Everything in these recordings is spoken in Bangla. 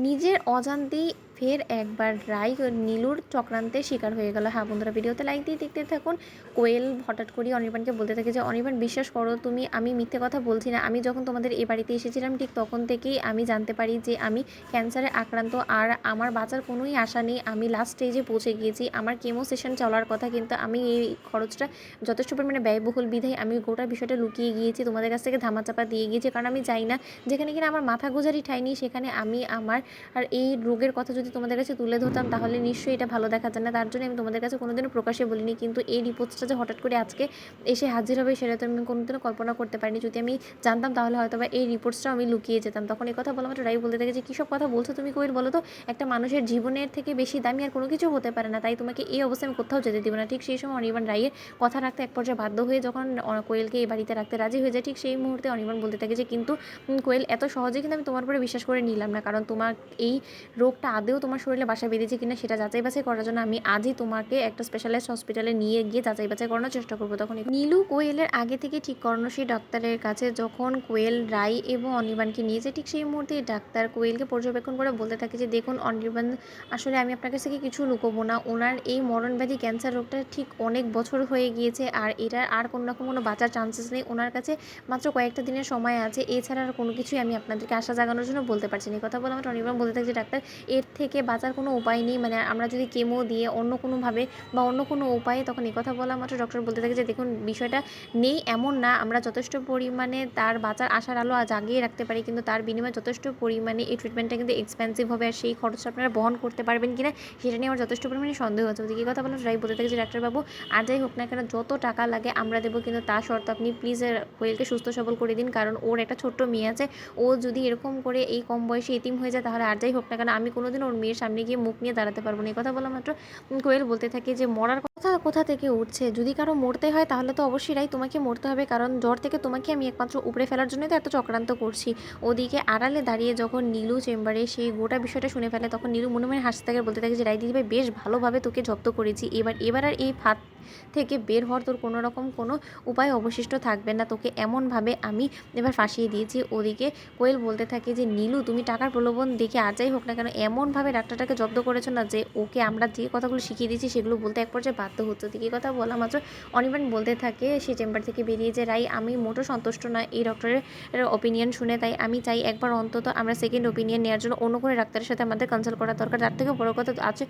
নিজের অজান্তেই ফের একবার রাই ও নীলুর চক্রান্তের শিকার হয়ে গেল। হ্যাঁ বন্ধুরা, ভিডিওতে লাইক দিয়ে দেখতে থাকুন। কোয়েল হঠাৎ করে অনির্বাণকে বলতে থাকে যে, অনির্বাণ বিশ্বাস করো তুমি, আমি মিথ্যে কথা বলছি না। আমি যখন তোমাদের এ বাড়িতে এসেছিলাম ঠিক তখন থেকেই আমি জানতে পারি যে আমি ক্যান্সারে আক্রান্ত, আর আমার বাঁচার কোনোই আশা নেই। আমি লাস্ট স্টেজে পৌঁছে গিয়েছি, আমার কেমো সেশন চলার কথা, কিন্তু আমি এই খরচটা যথেষ্ট পরিমাণে ব্যয়বহুল বিধায় আমি গোটা বিষয়টা লুকিয়ে গিয়েছি, তোমাদের কাছ থেকে ধামাচাপা দিয়ে গিয়েছি। কারণ আমি চাই না যেখানে কিনা আমার মাথা গোজারি ঠাঁই নেই সেখানে আমি আমার আর এই রোগের কথা যদি তোমাদের কাছে তুলে ধরতাম তাহলে নিশ্চয়ই এটা ভালো দেখা যায় না। তার জন্য আমি তোমাদের কাছে কোনোদিনও প্রকাশ্যে বলিনি, কিন্তু এই রিপোর্টসটা যে হঠাৎ করে আজকে এসে হাজির হবে সেটা তো আমি কোনোদিনও কল্পনা করতে পারিনি। যদি আমি জানতাম তাহলে হয়তো বা এই রিপোর্টসটাও আমি লুকিয়ে যেতাম। তখন এই কথা বলা মাত্র রাই বলতে থাকে যে, কী সব কথা বলছো তুমি কোয়েল, বলো তো? একটা মানুষের জীবনের থেকে বেশি দামি আর কোনো কিছু হতে পারে না, তাই তোমাকে এই অবস্থায় আমি কোথাও যেতে দিব না। ঠিক সেই সময় অনির্বাণ রাইয়ের কথা রাখতে এক পর্যায়ে বাধ্য হয়ে যখন কোয়েলকে এই বাড়িতে রাখতে রাজি হয়ে যায়, ঠিক সেই মুহূর্তে অনির্বাণ বলতে থাকে যে, কিন্তু কোয়েল এত সহজে কিন্তু আমি তোমার উপরে বিশ্বাস করে নিলাম না, কারণ তোমার এই রোগটা আদৌ তোমার শরীরে বাসা বেঁধেছে কিনা সেটা যাচাই বাছাই করার জন্য আমি আজই তোমাকে একটা স্পেশালাইজড হসপিটালে নিয়ে গিয়ে যাচাই বাছাই করানোর চেষ্টা করবো। তখন নীলু কোয়েলের আগে থেকে ঠিক করানো সেই ডাক্তারের কাছে যখন কোয়েল রাই এবং অনির্বাণকে নিয়েছে, ঠিক সেই মুহূর্তে ডাক্তার কোয়েলকে পর্যবেক্ষণ করে বলতে থাকে যে, দেখুন অনির্বাণ, আসলে আমি আপনার কাছ থেকে কিছু লুকোবো না। ওনার এই মরণব্যাধি ক্যান্সার রোগটা ঠিক অনেক বছর হয়ে গিয়েছে, আর এটার আর কোনো রকম কোনো বাঁচার চান্সেস নেই। ওনার কাছে মাত্র কয়েকটা দিনের সময় আছে, এছাড়া আর কোনো কিছুই আমি আপনাদেরকে আশা জাগানোর জন্য বলতে পারছি না। এই কথা বলে আমার অনির্বাণ বলতে থাকে যে, ডাক্তার এর থেকে বাঁচার কোনো উপায় নেই, মানে আমরা যদি কেমো দিয়ে অন্য কোনোভাবে বা অন্য কোনো উপায়ে, তখন এই কথা বলা মাত্র ডক্টর বলতে থাকে যে, দেখুন বিষয়টা নেই এমন না, আমরা যথেষ্ট পরিমাণে তার বাঁচার আশার আলো জাগিয়ে রাখতে পারি, কিন্তু তার বিনিময়ে যথেষ্ট পরিমাণে এই ট্রিটমেন্টটা কিন্তু এক্সপেন্সিভ হবে, আর সেই খরচটা আপনারা বহন করতে পারবেন কিনা সেটা নিয়ে আমার যথেষ্ট পরিমাণে সন্দেহ আছে। ওদিকে কথা বলে রাই বলতে থাকে যে, ডাক্তারবাবু আর যাই হোক না কেন যত টাকা লাগে আমরা দেবো, কিন্তু তার শর্ত আপনি প্লিজ কোয়েলকে সুস্থ সবল করে দিন, কারণ ওর একটা ছোট্ট মেয়ে আছে। ও যদি এরকম করে এই কম বয়সে এতিম হয়ে যায় তাহলে আর যাই হোক না কেন আমি কোনোদিন ওর মেয়ের সামনে গিয়ে মুখ নিয়ে দাঁড়াতে পারবো না। এই কথা বলা মাত্র কোয়েল বলতে থাকে যে, মরার কথা কোথা থেকে উঠছে? যদি কারো মরতে হয় তাহলে তো অবশ্যই রাই তোমাকে মরতে হবে, কারণ জ্বর থেকে তোমাকে আমি একমাত্র উপড়ে ফেলার জন্যই তো এত চক্রান্ত করছি। ওদিকে আড়ালে দাঁড়িয়ে যখন নীলু চেম্বারে সেই গোটা বিষয়টা শুনে ফেলে, তখন নীলু মনে মনে হাসতে থাকে, বলতে থাকে যে, রাই দিদিভাই বেশ ভালোভাবে তোকে জব্দ করেছি, এবার আর এই ফাঁদ থেকে বের হওয়ার তোর কোনো রকম কোনো উপায় অবশিষ্ট থাকবে না, তোকে এমনভাবে আমি এবার ফাঁসিয়ে দিয়েছি। ওদিকে কোয়েল বলতে থাকে যে, নীলু তুমি টাকার প্রলোভন দেখে আর যাই হোক না কেন এমনভাবে ডাক্তারটাকে জব্দ করেছো না যে ওকে আমরা যে কথাগুলো শিখিয়ে দিয়েছি সেগুলো বলতে এক পর্যায়ে বাধ্য হচ্ছে। দিকে কথা বলা মাত্র অনির্বাণ বলতে থাকে সে চেম্বার থেকে বেরিয়ে যে, রাই আমি মোটো সন্তুষ্ট নয় এই ডক্টরের ওপিনিয়ন শুনে, তাই আমি চাই একবার অন্তত আমরা সেকেন্ড ওপিনিয়ন নেওয়ার জন্য অন্য কোনো ডাক্তারের সাথে আমাদের কনসাল্ট করা দরকার। তার থেকে বড় কথা আছে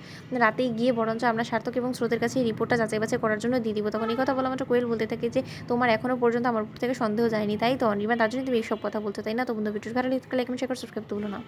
রাতেই গিয়ে বরঞ্চ আমরা সার্থক এবং স্রোতের কাছে এই রিপোর্টটা যাচাই বাছাই করার জন্য দিয়ে দিব। তখন এই কথা বলা মাত্র কোয়েল বলতে থাকে যে, তোমার এখনও পর্যন্ত আমার উপর থেকে সন্দেহ যায়নি, তাই তো অনির্বাণ? তার জন্য তুমি এইসব কথা বলছো, তাই না? তো বন্ধু ভিডিওর ভালো লাগলে লাইক কমেন্ট শেয়ার করে সাবস্ক্রাইব করতে ভুলো না।